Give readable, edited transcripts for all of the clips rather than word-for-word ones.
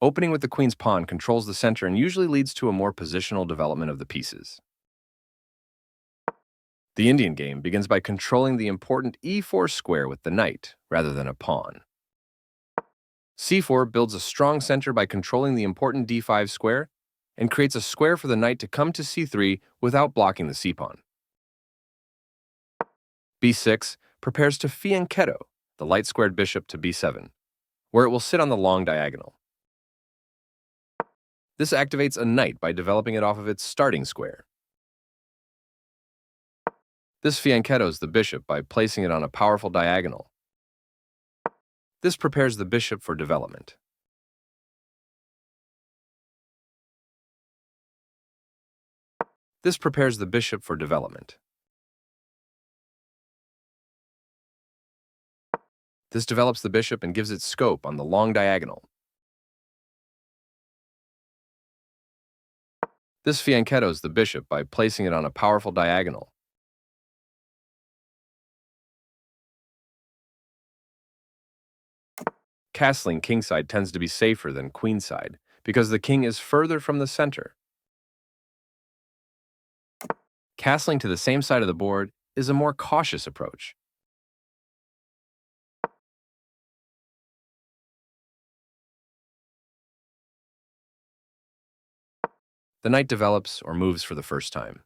Opening with the queen's pawn controls the center and usually leads to a more positional development of the pieces. The Indian game begins by controlling the important e4 square with the knight, rather than a pawn. c4 builds a strong center by controlling the important d5 square and creates a square for the knight to come to c3 without blocking the c-pawn. b6 prepares to fianchetto the light-squared bishop to b7, where it will sit on the long diagonal. This activates a knight by developing it off of its starting square. This fianchettos the bishop by placing it on a powerful diagonal. This prepares the bishop for development. This prepares the bishop for development. This develops the bishop and gives it scope on the long diagonal. This fianchettos the bishop by placing it on a powerful diagonal. Castling kingside tends to be safer than queenside because the king is further from the center. Castling to the same side of the board is a more cautious approach. The knight develops or moves for the first time.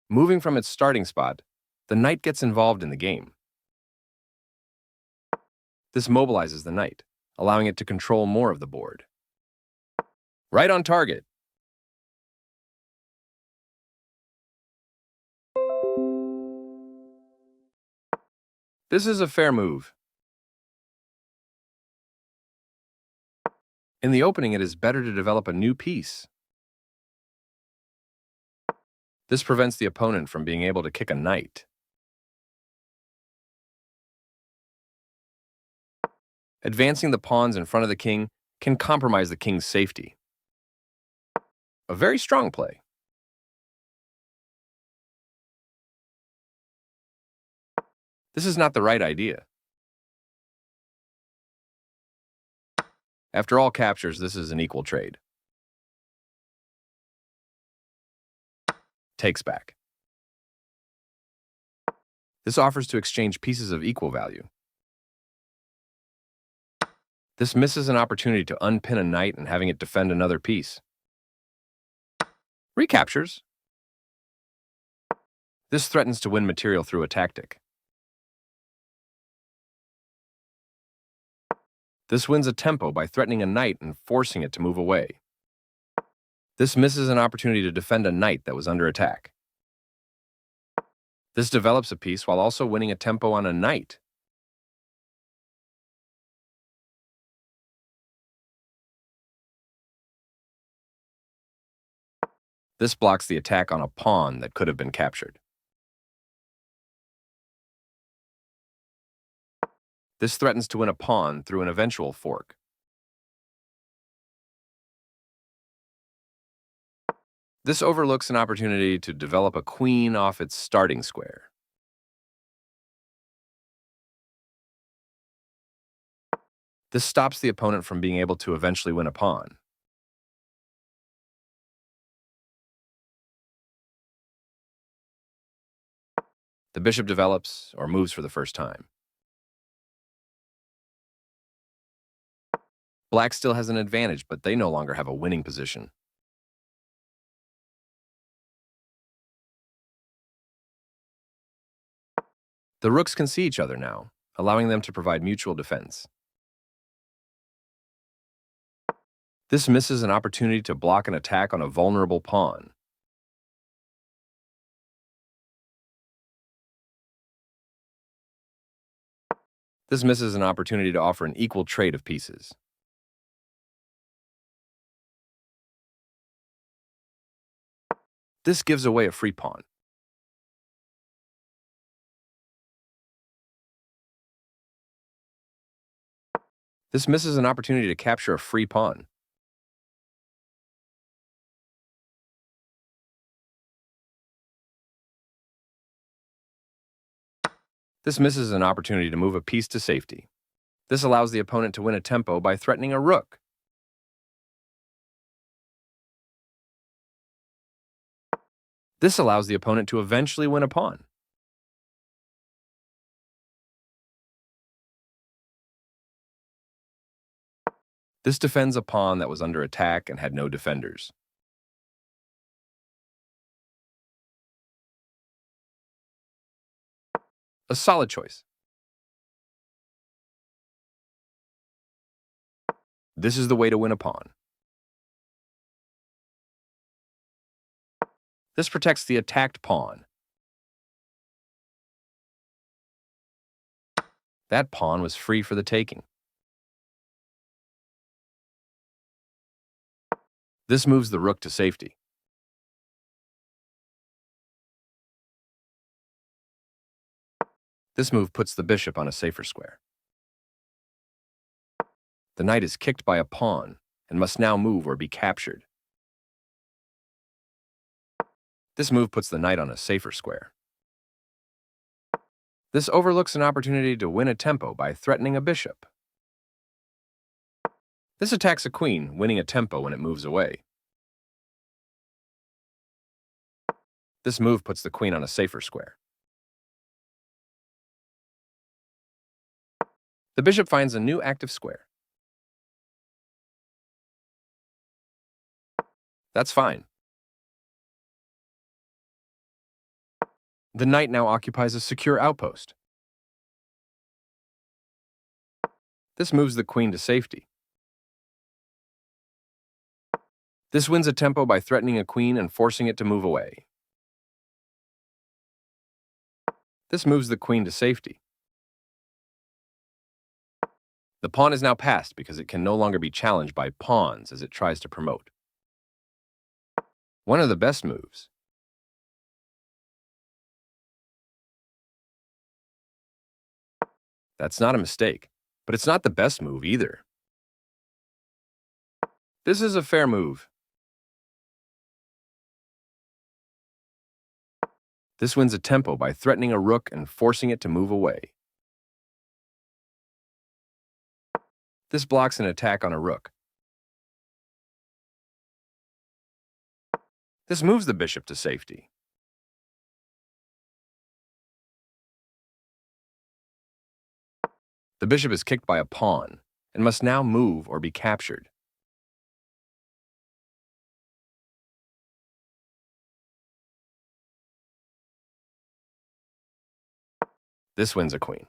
Moving from its starting spot, the knight gets involved in the game. This mobilizes the knight, allowing it to control more of the board. Right on target. This is a fair move. In the opening, it is better to develop a new piece. This prevents the opponent from being able to kick a knight. Advancing the pawns in front of the king can compromise the king's safety. A very strong play. This is not the right idea. After all captures, this is an equal trade. Takes back. This offers to exchange pieces of equal value. This misses an opportunity to unpin a knight and having it defend another piece. Recaptures. This threatens to win material through a tactic. This wins a tempo by threatening a knight and forcing it to move away. This misses an opportunity to defend a knight that was under attack. This develops a piece while also winning a tempo on a knight. This blocks the attack on a pawn that could have been captured. This threatens to win a pawn through an eventual fork. This overlooks an opportunity to develop a queen off its starting square. This stops the opponent from being able to eventually win a pawn. The bishop develops or moves for the first time. Black still has an advantage, but they no longer have a winning position. The rooks can see each other now, allowing them to provide mutual defense. This misses an opportunity to block an attack on a vulnerable pawn. This misses an opportunity to offer an equal trade of pieces. This gives away a free pawn. This misses an opportunity to capture a free pawn. This misses an opportunity to move a piece to safety. This allows the opponent to win a tempo by threatening a rook. This allows the opponent to eventually win a pawn. This defends a pawn that was under attack and had no defenders. A solid choice. This is the way to win a pawn. This protects the attacked pawn. That pawn was free for the taking. This moves the rook to safety. This move puts the bishop on a safer square. The knight is kicked by a pawn and must now move or be captured. This move puts the knight on a safer square. This overlooks an opportunity to win a tempo by threatening a bishop. This attacks a queen, winning a tempo when it moves away. This move puts the queen on a safer square. The bishop finds a new active square. That's fine. The knight now occupies a secure outpost. This moves the queen to safety. This wins a tempo by threatening a queen and forcing it to move away. This moves the queen to safety. The pawn is now passed because it can no longer be challenged by pawns as it tries to promote. One of the best moves. That's not a mistake, but it's not the best move either. This is a fair move. This wins a tempo by threatening a rook and forcing it to move away. This blocks an attack on a rook. This moves the bishop to safety. The bishop is kicked by a pawn and must now move or be captured. This wins a queen.